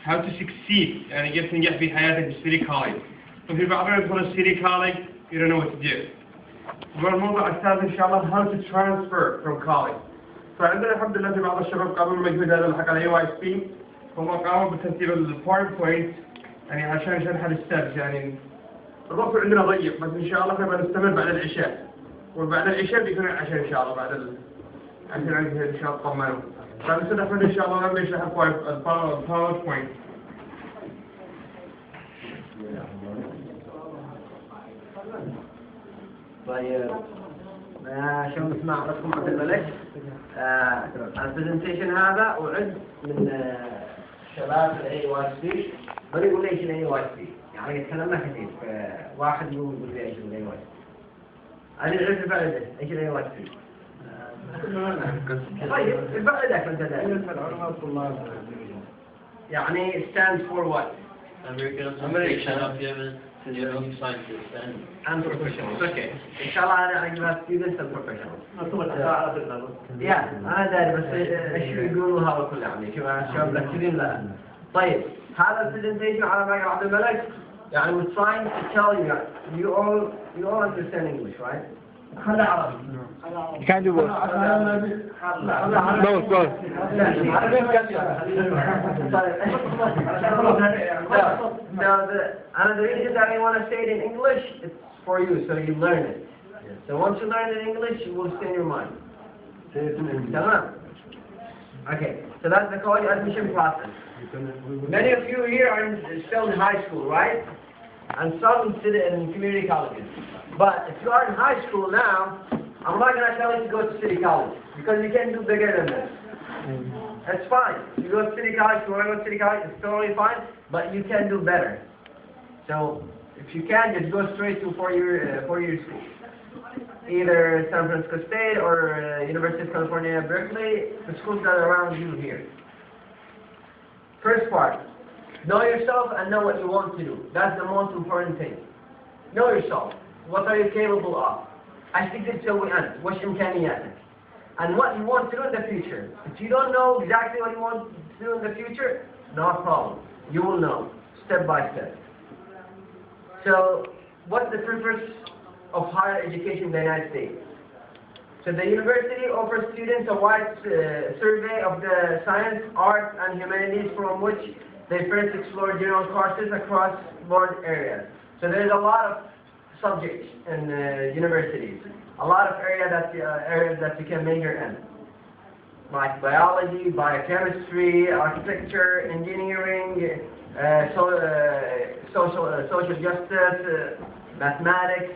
how to succeed يعني كيف تنجح في حياتك بالسيري كوليج. ففي بعضنا يدخل السيري كوليج you don't know what to do. والموضوع الثالث إن شاء الله how to transfer from college. فعندنا الحمد لله في بعض الشباب قاموا بمجهود هذا اللي حق على YEMENI هم قاموا بترتيب الباوربوينت يعني عشان شرح الستبس يعني الوقت عندنا ضيق بس إن شاء الله احنا بنستمر بعد العشاء وبعد العشاء بيكون العشاء إن شاء الله عشان عندي إن شاء الله طمنوا. فالأستاذ أحمد إن شاء الله لما يشرح الباوربوينت. طيب عشان نسمع لكم عبد الملك البرزنتيشن هذا وعد من شباب aaysp بدي يقول لي ايش aaysp يعني تكلمنا كثير واحد يقول لي ايش aaysp انا عرفت البلد ايش aaysp طيب البلدك انت ده يعني stands for what American Association of Yemen Scientists and professionals. Okay. إن شاء الله أنا عندي students and professionals. أنا داري بس إيش يقولوا هذا كله يعني شو شباب مركزين لا. طيب هذا البرزنتيشن على ما قال عبد الملك يعني we're trying to tell you you all understand English, right? خلى عربي. You can't do both. Both. And the reason that I want to say it in English, it's for you, so you learn it. So once you learn it in English, it will stay in your mind. Okay, so that's the college admission process. Many of you here are still in high school, right? And some in community colleges. But if you are in high school now, I'm not going to tell you to go to city college because you can do bigger than this. That's fine. You go to city college, you want to go to city college, it's totally fine, but you can do better. So if you can, just go straight to four-year school. Either San Francisco State or University of California, Berkeley, the schools that are around you here. First part, know yourself and know what you want to do. That's the most important thing. Know yourself. What are you capable of? ايش تقدر تسوي أنت؟ وش إمكانياتك؟ And what you want to do in the future. If you don't know exactly what you want to do in the future, no problem. You will know, step by step. So, what's the purpose of higher education in the United States? So the university offers students a wide survey of the science, arts, and humanities from which they first explore general courses across board areas. So there's a lot of subjects in universities, a lot of areas that you can major in, like biology, biochemistry, architecture, engineering, social justice, mathematics,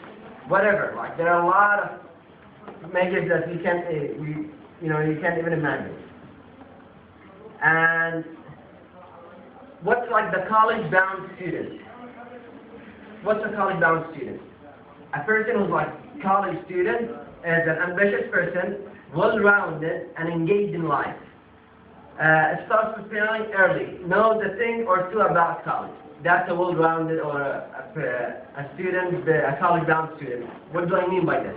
whatever. Like there are a lot of majors that you can't even imagine. And what's like the college-bound student? What's a college-bound student? A person who's like college student is an ambitious person, well-rounded and engaged in life. Starts preparing early, knows a thing or two about college. That's a well-rounded or a student, a college-bound student. What do I mean by this?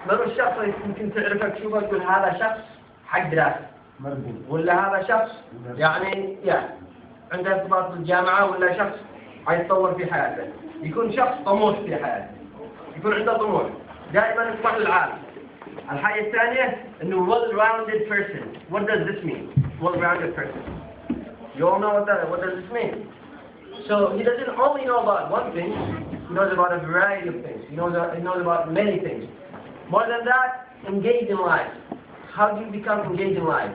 مرة الشخص يمكن تعرفه تشوفه تقول هذا شخص حق دراسة ولا هذا شخص يعني عنده ارتباط بالجامعة ولا شخص هيتطور في حياته يكون شخص طموح في حياته يكون عنده طموح دائما يطمح للعالم. الحاجة الثانية إنه well-rounded person. What does this mean? Well-rounded person. You all know what does this mean? So he doesn't only know about one thing. He knows about a variety of things. He knows about many things. More than that, engage in life. How do you become engaged in life?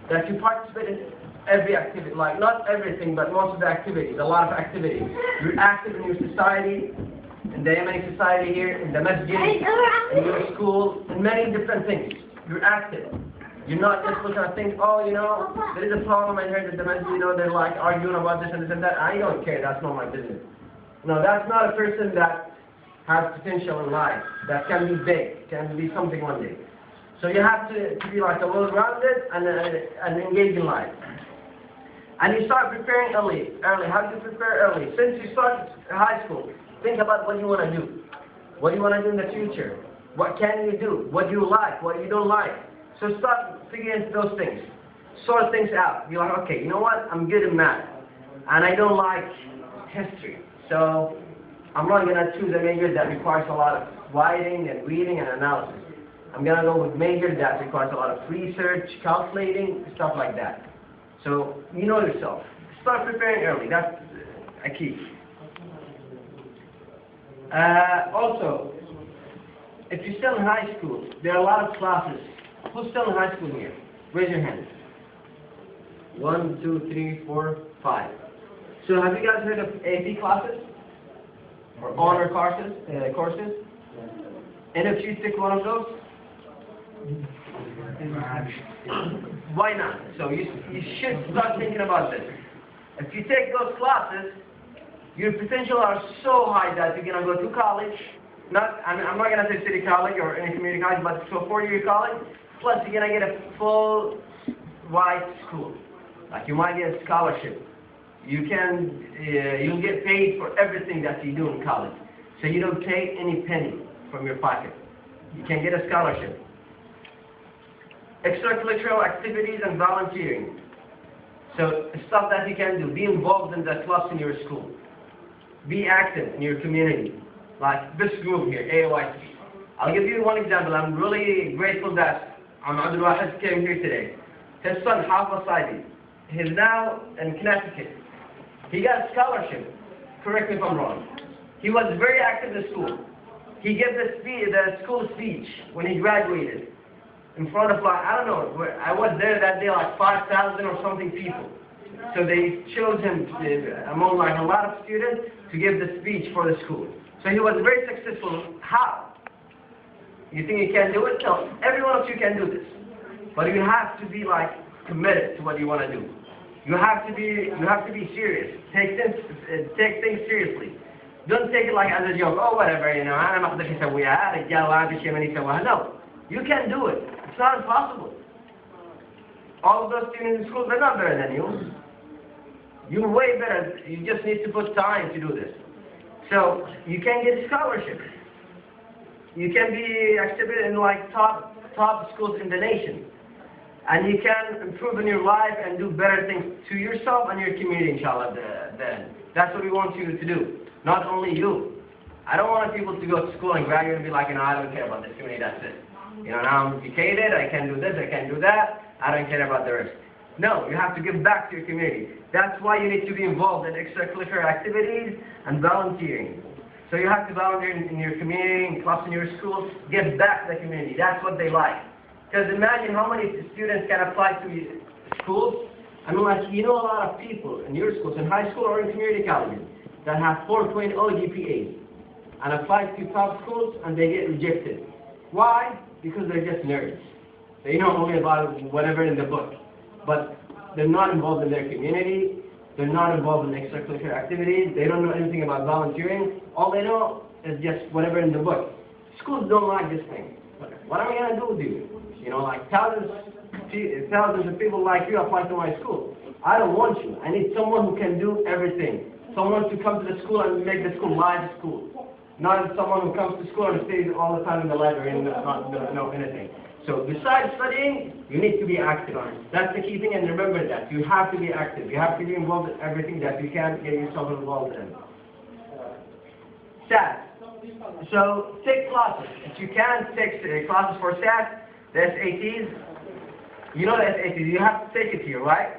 That you participate in every activity, like not everything, but most of the activities, a lot of activities. You're active in your society, in the Yemeni society here, in the masjid, in your school, in many different things. You're active. You're not just looking at things, oh, there is a problem I heard that the masjid, they're like arguing about this and this and that. I don't care, that's not my business. No, that's not a person that has potential in life, that can be big, can be something one day. So you have to be like a well-rounded and engaged in life. And you start preparing early. How do you prepare early? Since you start high school, think about what you want to do. What do you want to do in the future? What can you do? What do you like? What you don't like? So start figuring those things. sort things out. Be like, okay, you know what? I'm good in math, and I don't like history, so I'm not gonna choose a major that requires a lot of writing and reading and analysis. I'm gonna go with major that requires a lot of research, calculating, stuff like that. So you know yourself. Start preparing early. That's a key. Also, if you're still in high school, there are a lot of classes. Who's still in high school here? Raise your hand. 1, 2, 3, 4, 5. So have you guys heard of AP classes? Or honor courses? And if you take one of those? Why not? So you should start thinking about this. If you take those classes, your potential are so high that you're going to go to college. I'm not going to say city college or any community college, but to a 4-year college, plus you're going to get a full white school. Like you might get a scholarship. You'll get paid for everything that you do in college. So you don't pay any penny from your pocket. You can get a scholarship. Extracurricular activities and volunteering. So stuff that you can do. Be involved in the clubs in your school. Be active in your community. Like this group here, aaysp. I'll give you one example. I'm really grateful that Abdul Wahid came here today. His son, Hafiz Saidi, he's now in Connecticut. He got a scholarship. Correct me if I'm wrong. He was very active in school. He gave the school speech when he graduated in front of, like, I don't know, I was there that day, like 5,000 or something people. So they chose him among like a lot of students to give the speech for the school. So he was very successful. How? You think you can do it? No. Every one of you can do this. But you have to be like committed to what you want to do. You have to be serious. Take things seriously. Don't take it like as a joke. Oh, whatever, you know. No. You can do it. It's not impossible. All of those students in school, they're not better than you. You're way better. You just need to put time to do this. So you can get scholarships. You can be accepted in like top schools in the nation. And you can improve in your life and do better things to yourself and your community, inshallah, then. That's what we want you to do. Not only you. I don't want people to go to school and graduate and be like, you know, I don't care about this community, that's it. You know, now I'm educated, I can do this, I can do that, I don't care about the rest. No, you have to give back to your community. That's why you need to be involved in extracurricular activities and volunteering. So you have to volunteer in your community, in clubs in your school, give back to the community. That's what they like. Because imagine how many students can apply to schools. I mean, like, you know a lot of people in your schools, in high school or in community colleges, that have 4.0 GPAs and apply to top schools and they get rejected. Why? Because they're just nerds. They know only about whatever in the book. But they're not involved in their community. They're not involved in extracurricular activities. They don't know anything about volunteering. All they know is just whatever in the book. Schools don't like this thing. What am I going to do with you? You know, like thousands of people like you apply to my school. I don't want you. I need someone who can do everything. Someone to come to the school and make the school live school. Not someone who comes to school and stays all the time in the library and not know anything. So besides studying, you need to be active. That's the key thing, and remember that. You have to be active. You have to be involved in everything that you can get yourself involved in. SAT. So take classes. If you can, take classes for SAT, the SATs. You know the SATs. You have to take it here, right?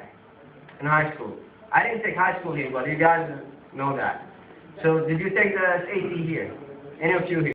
In high school. I didn't take high school here, but you guys know that. So did you take the SAT here? Any of you here?